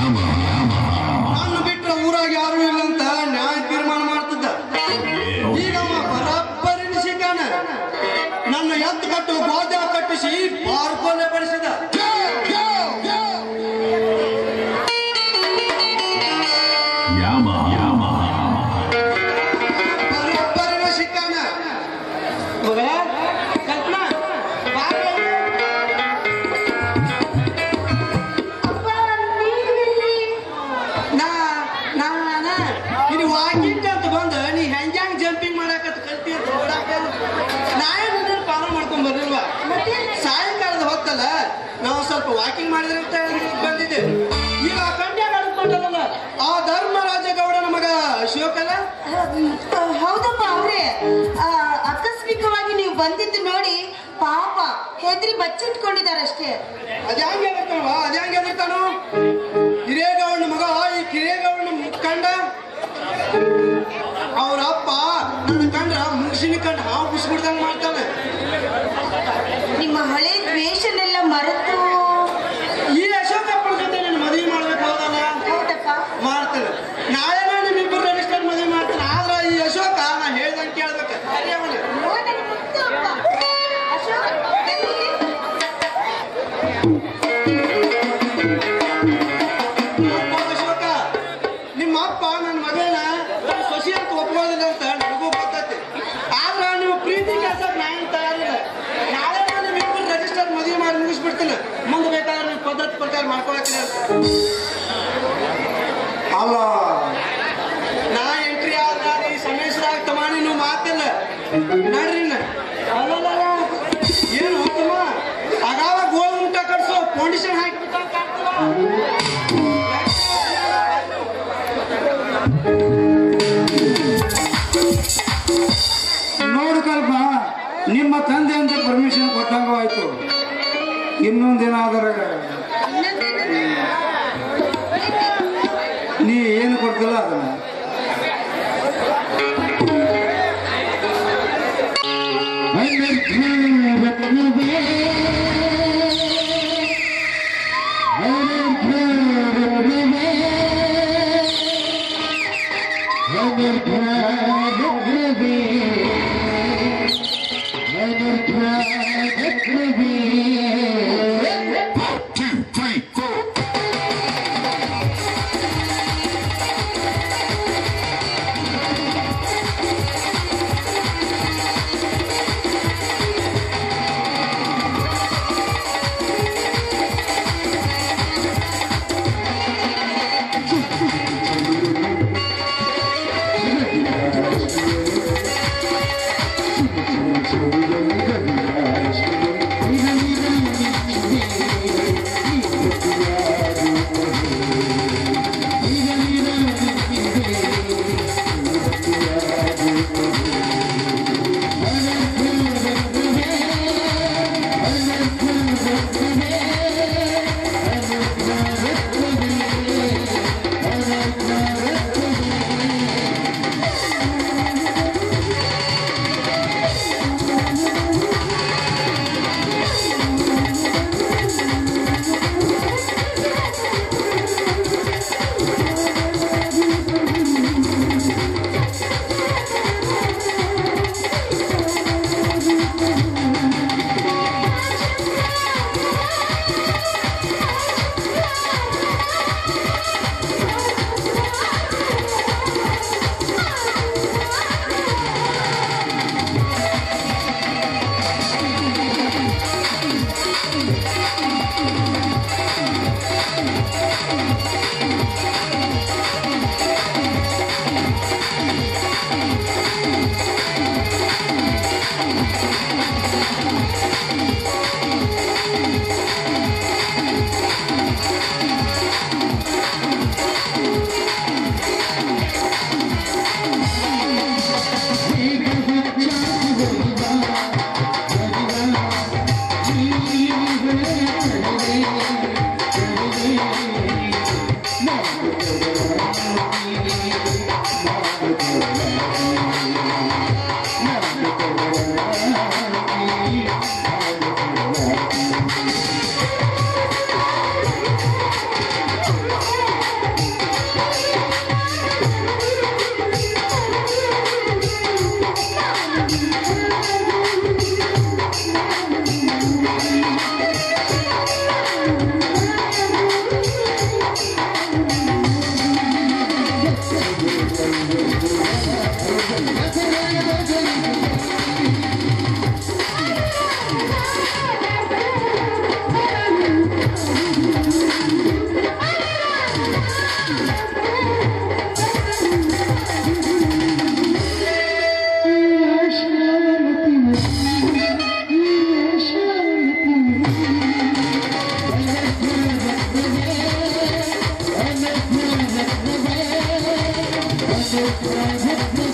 ನನ್ನ ಬಿಟ್ಟರೆ ಊರಾಗ ಯಾರು ಇಲ್ಲ ಅಂತ ನ್ಯಾಯ ತೀರ್ಮಾನ ಮಾಡ್ತಿದ್ದ. ಈಗ ಬರಬ್ಬರಿ ಸಿಕ್ಕಾನ. ನನ್ನ ಎತ್ತು ಕಟ್ಟು ಗೋದ ಕಟ್ಟಿಸಿ ಪಾರ್ಕೊಲೆ ಬಡಿಸಿದ. ಬರಬ್ಬರಿನ ಸಿಕ್ಕಾನ. ವಾಕಿಂಗ್ ಅಂತ ಬಂದ ನೀ ಹೆಂಗ್ ಜಂಪಿಂಗ್ ಮಾಡಾಕತ್ ಕಲ್ತಿ ಅಂತ ನೋಡಾಕ ನಾಳೆ ನಿನ್ನ ಫಾಲೋ ಮಾಡ್ಕೊಂಡ್ ಬರ್ಲಿಲ್ವಾ? ಸಾಯಂಕಾಲದ ಹೊತ್ತಲ್ಲ ನಾವು ಸ್ವಲ್ಪ ವಾಕಿಂಗ್ ಮಾಡಿದ್ರೆ ಅಂತ ಬಂದಿದ್ದೆ. ಈಗ ಕಂಡ್ಯಾಗ ಅನ್ಕೊಂಡಲ್ಲ ಆ ಧರ್ಮರಾಜ ಗೌಡನ ಮಗ ಅಶೋಕಲ್ಲ? ಹೌದಪ್ಪ ಅವ್ರೆ. ಆಕಸ್ಮಿಕವಾಗಿ ನೀವು ಬಂದಿದ್ದು ನೋಡಿ ಪಾಪ ಹೆದರಿ ಬಚ್ಚಿಟ್ಕೊಂಡಿದಾರಷ್ಟೇ. ಅದ್ಯಾಂಗ ಎದರ್ತಾನವ? ಅದ್ಯಾಂಗ ಎದರ್ತಾನು? ಹಿರೇಗೌಡನ ಮಗ ಈ ಹಿರೇಗೌಡನ ಮುಖಂಡ ಅವ್ರ ಅಪ್ಪ ನನ್ನ ಕಂಡ್ರ ಮುಗಿಸಿನ ಕಂಡು ಹಾವು ಬಿಸ್ಬಿಡ್ದಂಗ ಮಾಡ್ತಾನೆ. ನಿಮ್ಮ ಹಳೆ ದ್ವೇಷನೆಲ್ಲ ಮರೆತು ಈ ಅಶೋಕಪ್ಪನ ಜೊತೆ ನೀನು ಮದುವೆ ಮಾಡ್ಬೇಕು ಹೌದಲ್ಲ? ಹೌದಪ್ಪ ಮಾಡ್ತೇನೆ. ನಾಳೆ ನಾನು ನಿಮ್ಮಿಬ್ಬರು ರಿಜಿಸ್ಟರ್ ಮದುವೆ ಮಾಡ್ತೇನೆ. ಆದ್ರೆ ಈ ಅಶೋಕ ನಾ ಹೇಳ್ದಂಗೆ ಕೇಳ್ಬೇಕು. ಸರಿ ಅವನು ಅಶೋಕ ನಿಮ್ಮ ಅಪ್ಪ ನನ್ನ ಮಗನ ಸೊಸಿ ಅಂತ ಒಪ್ಕೊಳ್ಳೋದಿಲ್ಲ ಅಂತ ನನಗೂ ಗೊತ್ತೈತಿ. ಆದ್ರೆ ನೀವು ಪ್ರೀತಿ ಕೆಲಸ ನಾನು ತಯಾರಿಲ್ಲ. ನಾಳೆ ನಾನು ನಿಮ್ಮಿಬ್ಬರು ರಿಜಿಸ್ಟರ್ ಮದುವೆ ಮಾಡಿ ಮುಗಿಸ್ಬಿಡ್ತೇನೆ. ಮುಂದೆ ಬೇಕಾದ್ರೆ ನೀವು ಪದ್ಧತಿ ಪ್ರಕಾರ ಮಾಡ್ಕೊಳಕ್ಕೆ ಅಲ್ಲ. ನಾ ಎಂಟ್ರಿ ಆದ್ರೆ ಈ ಸಮಯದಾಗ ತಮ್ಮ ನೀವು ಮಾತಿಲ್ಲ ನಡ್ರಿ. ಅಲ್ಲ ಏನು ಹೋಗ್ತಮ್ಮ ಆಗಾವ ಗೋಲ್ ಊಟ ಕಟ್ಸೋ ಫೌಂಡೇಶನ್ ಹಾಕಿಬಿಟ್ಟ ನೋಡು ಕಲ್ಪ, ನಿಮ್ಮ ತಂದೆ ಅಂತ ಪರ್ಮಿಷನ್ ಕೊಟ್ಟಂಗ ಆಯ್ತು. ಇನ್ನೊಂದೇನಾದರೂ ನೀ ಏನು ಕೊಡ್ತಿಲ್ಲ ಅದನ್ನ Hit me